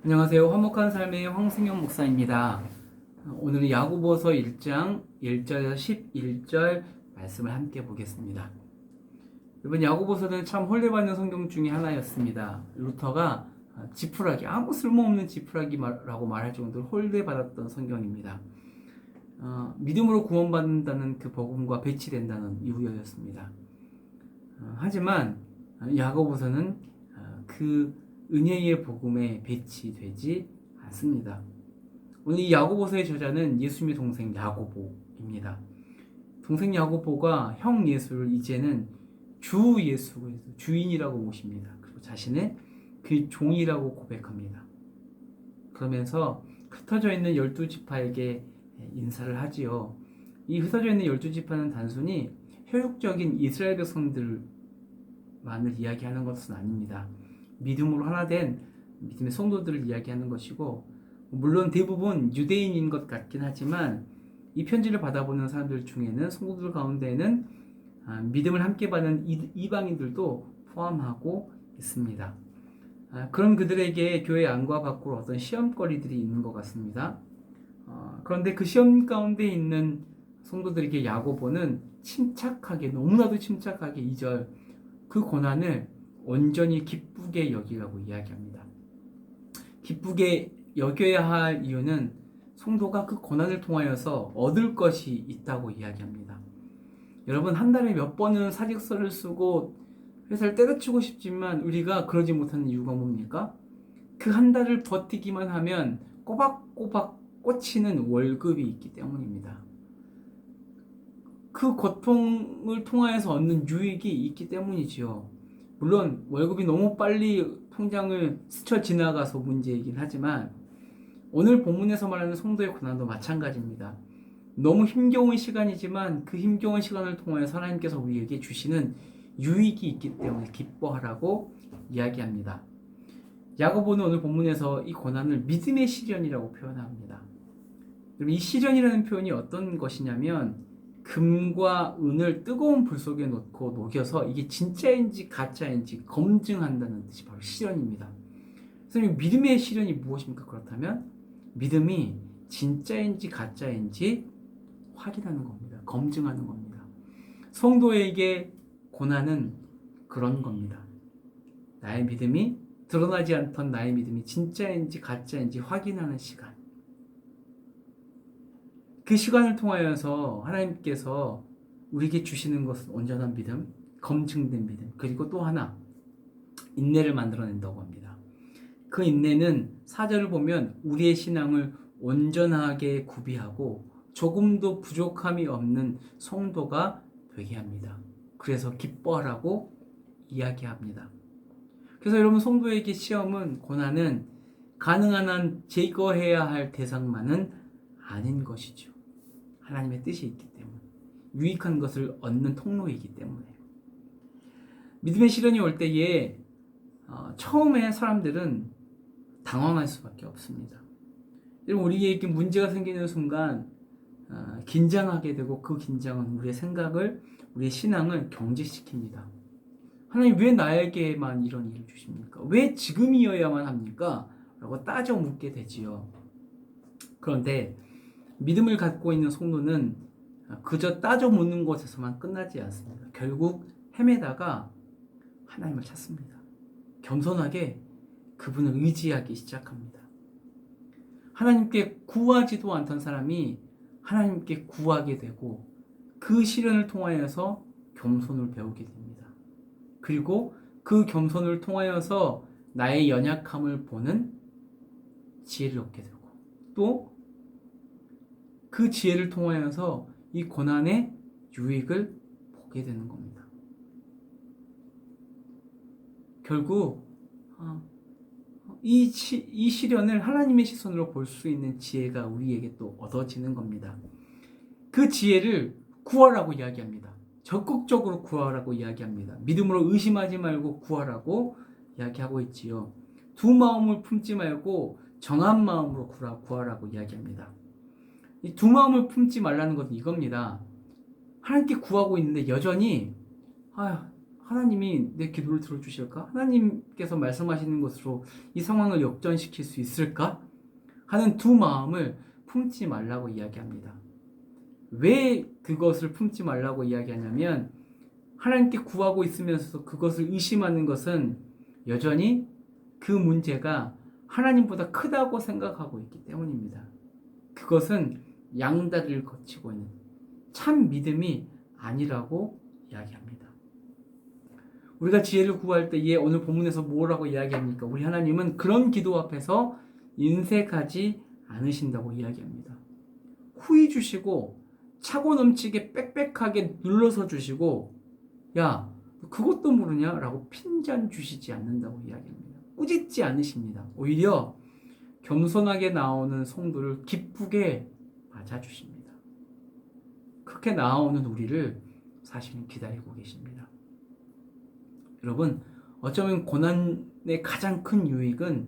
안녕하세요. 화목한 삶의 황승영 목사입니다. 오늘은 야고보서 1장 1절에서 11절 말씀을 함께 보겠습니다. 이번 야고보서는 참 혼례받는 성경 중에 하나였습니다. 루터가 지푸라기, 아무 쓸모없는 지푸라기라고 말할 정도로 혼례받았던 성경입니다. 믿음으로 구원받는다는 그 복음과 배치된다는 이유였습니다. 하지만 야고보서는 그 은혜의 복음에 배치되지 않습니다. 오늘 이 야고보서의 저자는 예수님의 동생 야고보입니다. 동생 야고보가 형 예수를 이제는 주 예수에서 주인이라고 모십니다. 그리고 자신의 그 종이라고 고백합니다. 그러면서 흩어져 있는 12지파에게 인사를 하지요. 이 흩어져 있는 12지파는 단순히 혈육적인 이스라엘 백성들만을 이야기하는 것은 아닙니다. 믿음으로 하나 된 믿음의 성도들을 이야기하는 것이고, 물론 대부분 유대인인 것 같긴 하지만 이 편지를 받아보는 사람들 중에는, 성도들 가운데에는 믿음을 함께 받는 이방인들도 포함하고 있습니다. 그런 그들에게 교회 안과 밖으로 어떤 시험거리들이 있는 것 같습니다. 그런데 그 시험 가운데 있는 성도들에게 야고보는 침착하게, 너무나도 침착하게 2절 그 고난을 온전히 기쁘게 여기라고 이야기합니다. 기쁘게 여겨야 할 이유는 성도가 그 고난을 통하여서 얻을 것이 있다고 이야기합니다. 여러분, 한 달에 몇 번은 사직서를 쓰고 회사를 때려치고 싶지만 우리가 그러지 못하는 이유가 뭡니까? 그 한 달을 버티기만 하면 꼬박꼬박 꽂히는 월급이 있기 때문입니다. 그 고통을 통하여서 얻는 유익이 있기 때문이지요. 물론 월급이 너무 빨리 통장을 스쳐 지나가서 문제이긴 하지만 오늘 본문에서 말하는 성도의 고난도 마찬가지입니다. 너무 힘겨운 시간이지만 그 힘겨운 시간을 통하여 하나님께서 우리에게 주시는 유익이 있기 때문에 기뻐하라고 이야기합니다. 야고보는 오늘 본문에서 이 고난을 믿음의 시련이라고 표현합니다. 이 시련이라는 표현이 어떤 것이냐면, 금과 은을 뜨거운 불 속에 넣고 녹여서 이게 진짜인지 가짜인지 검증한다는 뜻이 바로 시련입니다. 선생님, 믿음의 시련이 무엇입니까? 그렇다면 믿음이 진짜인지 가짜인지 확인하는 겁니다. 검증하는 겁니다. 성도에게 고난은 그런 겁니다. 나의 믿음이, 드러나지 않던 나의 믿음이 진짜인지 가짜인지 확인하는 시간. 그 시간을 통하여서 하나님께서 우리에게 주시는 것은 온전한 믿음, 검증된 믿음, 그리고 또 하나 인내를 만들어낸다고 합니다. 그 인내는 4절을 보면 우리의 신앙을 온전하게 구비하고 조금도 부족함이 없는 성도가 되게 합니다. 그래서 기뻐하라고 이야기합니다. 그래서 여러분, 성도에게 시험은, 고난은 가능한 한 제거해야 할 대상만은 아닌 것이죠. 하나님의 뜻이 있기 때문에, 유익한 것을 얻는 통로이기 때문에. 믿음의 시련이 올 때에 처음에 사람들은 당황할 수밖에 없습니다. 우리에게 문제가 생기는 순간 긴장하게 되고, 그 긴장은 우리의 생각을, 우리의 신앙을 경직시킵니다. 하나님, 왜 나에게만 이런 일을 주십니까? 왜 지금이어야만 합니까? 라고 따져 묻게 되지요. 그런데 믿음을 갖고 있는 성도는 그저 따져 묻는 것에서만 끝나지 않습니다. 결국 헤매다가 하나님을 찾습니다. 겸손하게 그분을 의지하기 시작합니다. 하나님께 구하지도 않던 사람이 하나님께 구하게 되고, 그 시련을 통하여서 겸손을 배우게 됩니다. 그리고 그 겸손을 통하여서 나의 연약함을 보는 지혜를 얻게 되고, 또 그 지혜를 통하여서 이 고난의 유익을 보게 되는 겁니다. 결국 이 시련을 하나님의 시선으로 볼 수 있는 지혜가 우리에게 또 얻어지는 겁니다. 그 지혜를 구하라고 이야기합니다. 적극적으로 구하라고 이야기합니다. 믿음으로 의심하지 말고 구하라고 이야기하고 있지요. 두 마음을 품지 말고 정한 마음으로 구하라고 이야기합니다. 이 두 마음을 품지 말라는 것은 이겁니다. 하나님께 구하고 있는데 여전히 하나님이 내 기도를 들어주실까? 하나님께서 말씀하시는 것으로 이 상황을 역전시킬 수 있을까? 하는 두 마음을 품지 말라고 이야기합니다. 왜 그것을 품지 말라고 이야기하냐면 하나님께 구하고 있으면서 그것을 의심하는 것은 여전히 그 문제가 하나님보다 크다고 생각하고 있기 때문입니다. 그것은 양다리를 거치고 있는 참 믿음이 아니라고 이야기합니다. 우리가 지혜를 구할 때에 오늘 본문에서 뭐라고 이야기합니까? 우리 하나님은 그런 기도 앞에서 인색하지 않으신다고 이야기합니다. 후히 주시고 차고 넘치게 빽빽하게 눌러서 주시고 야 그것도 모르냐? 라고 핀잔 주시지 않는다고 이야기합니다. 꾸짖지 않으십니다. 오히려 겸손하게 나오는 성도를 기쁘게 맞아주십니다. 그렇게 나오는 우리를 사실은 기다리고 계십니다. 여러분, 어쩌면 고난의 가장 큰 유익은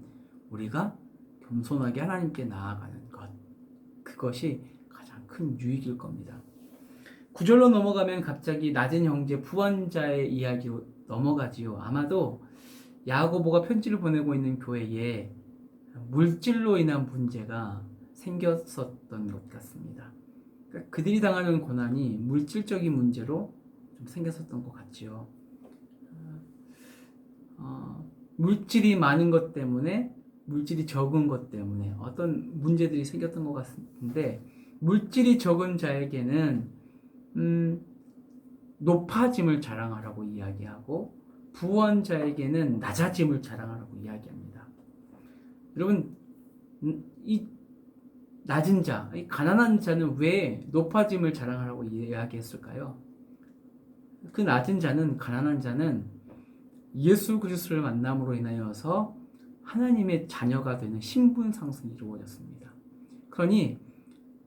우리가 겸손하게 하나님께 나아가는 것. 그것이 가장 큰 유익일 겁니다. 9절로 넘어가면 갑자기 낮은 형제 부원자의 이야기로 넘어가지요. 아마도 야고보가 편지를 보내고 있는 교회에 물질로 인한 문제가 생겼었던 것 같습니다. 그러니까 그들이 당하는 고난이 물질적인 문제로 좀 생겼었던 것 같지요. 물질이 많은 것 때문에, 물질이 적은 것 때문에 어떤 문제들이 생겼던 것 같은데, 물질이 적은 자에게는 높아짐을 자랑하라고 이야기하고, 부한 자에게는 낮아짐을 자랑하라고 이야기합니다. 여러분, 이 낮은 자, 이 가난한 자는 왜 높아짐을 자랑하라고 이야기했을까요? 그 낮은 자는, 가난한 자는 예수 그리스도를 만남으로 인하여서 하나님의 자녀가 되는 신분 상승이 이루어졌습니다. 그러니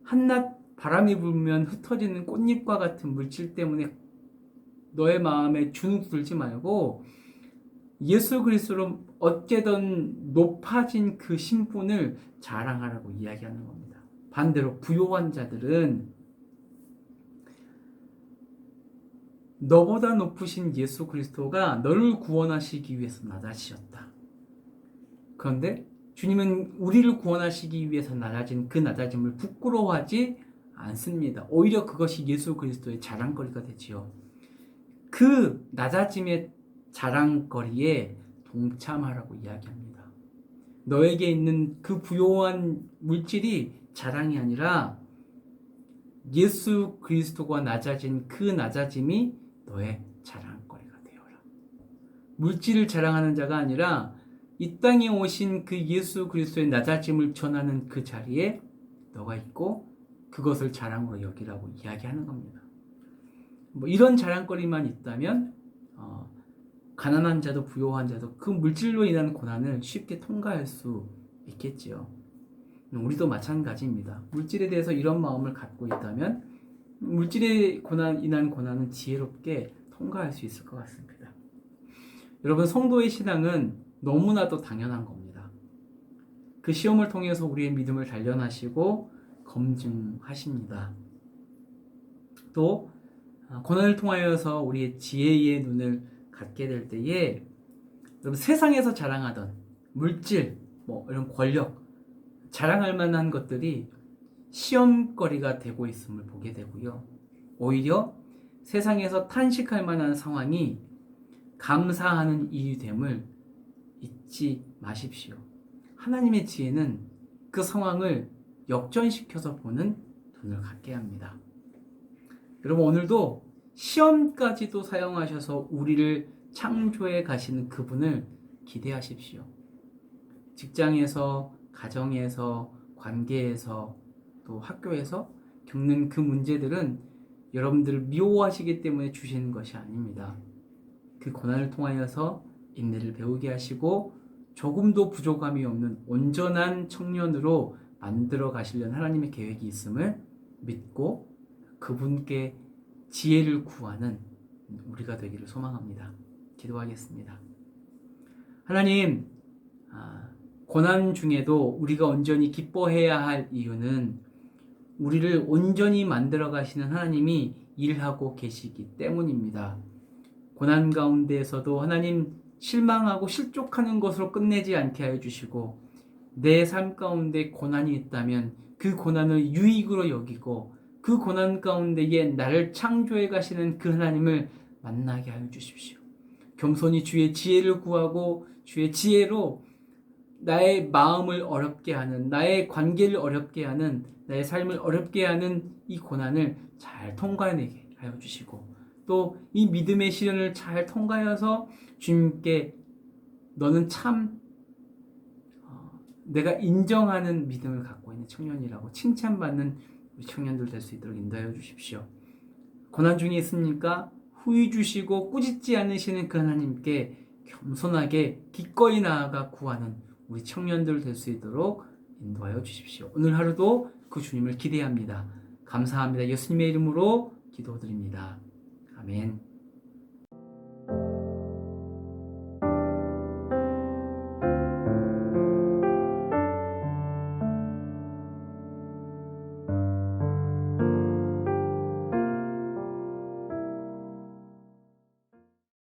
한낮 바람이 불면 흩어지는 꽃잎과 같은 물질 때문에 너의 마음에 주눅 들지 말고 예수 그리스도로 어쨌든 높아진 그 신분을 자랑하라고 이야기하는 겁니다. 반대로 부요한 자들은 너보다 높으신 예수 그리스도가 너를 구원하시기 위해서 낮아지셨다. 그런데 주님은 우리를 구원하시기 위해서 낮아진 그 낮아짐을 부끄러워하지 않습니다. 오히려 그것이 예수 그리스도의 자랑거리가 되지요. 그 낮아짐의 자랑거리에 동참하라고 이야기합니다. 너에게 있는 그 부요한 물질이 자랑이 아니라 예수 그리스도가 낮아진 그 낮아짐이 너의 자랑거리가 되어라. 물질을 자랑하는 자가 아니라 이 땅에 오신 그 예수 그리스도의 낮아짐을 전하는 그 자리에 너가 있고 그것을 자랑으로 여기라고 이야기하는 겁니다. 뭐 이런 자랑거리만 있다면 가난한 자도 부요한 자도 그 물질로 인한 고난을 쉽게 통과할 수 있겠지요. 우리도 마찬가지입니다. 물질에 대해서 이런 마음을 갖고 있다면 물질에 인한 고난은 지혜롭게 통과할 수 있을 것 같습니다. 여러분, 성도의 신앙은 너무나도 당연한 겁니다. 그 시험을 통해서 우리의 믿음을 단련하시고 검증하십니다. 또 고난을 통하여서 우리의 지혜의 눈을 갖게 될 때에 여러분, 세상에서 자랑하던 물질, 이런 권력, 자랑할 만한 것들이 시험거리가 되고 있음을 보게 되고요. 오히려 세상에서 탄식할 만한 상황이 감사하는 이유됨을 잊지 마십시오. 하나님의 지혜는 그 상황을 역전시켜서 보는 눈을 갖게 합니다. 여러분, 오늘도 시험까지도 사용하셔서 우리를 창조해 가시는 그분을 기대하십시오. 직장에서, 가정에서, 관계에서, 또 학교에서 겪는 그 문제들은 여러분들을 미워하시기 때문에 주시는 것이 아닙니다. 그 고난을 통하여서 인내를 배우게 하시고 조금도 부족함이 없는 온전한 청년으로 만들어 가시려는 하나님의 계획이 있음을 믿고 그분께 지혜를 구하는 우리가 되기를 소망합니다. 기도하겠습니다. 하나님, 고난 중에도 우리가 온전히 기뻐해야 할 이유는 우리를 온전히 만들어 가시는 하나님이 일하고 계시기 때문입니다. 고난 가운데에서도 하나님 실망하고 실족하는 것으로 끝내지 않게 하여 주시고, 내 삶 가운데 고난이 있다면 그 고난을 유익으로 여기고 그 고난 가운데에 나를 창조해 가시는 그 하나님을 만나게 하여 주십시오. 겸손히 주의 지혜를 구하고 주의 지혜로 나의 마음을 어렵게 하는, 나의 관계를 어렵게 하는, 나의 삶을 어렵게 하는 이 고난을 잘 통과해내게 하여 주시고, 또 이 믿음의 시련을 잘 통과해서 주님께 너는 참 내가 인정하는 믿음을 갖고 있는 청년이라고 칭찬받는 우리 청년들 될 수 있도록 인도하여 주십시오. 고난 중에 있습니까? 후회 주시고 꾸짖지 않으시는 그 하나님께 겸손하게 기꺼이 나아가 구하는 우리 청년들 될 수 있도록 인도하여 주십시오. 오늘 하루도 그 주님을 기대합니다. 감사합니다. 예수님의 이름으로 기도드립니다. 아멘.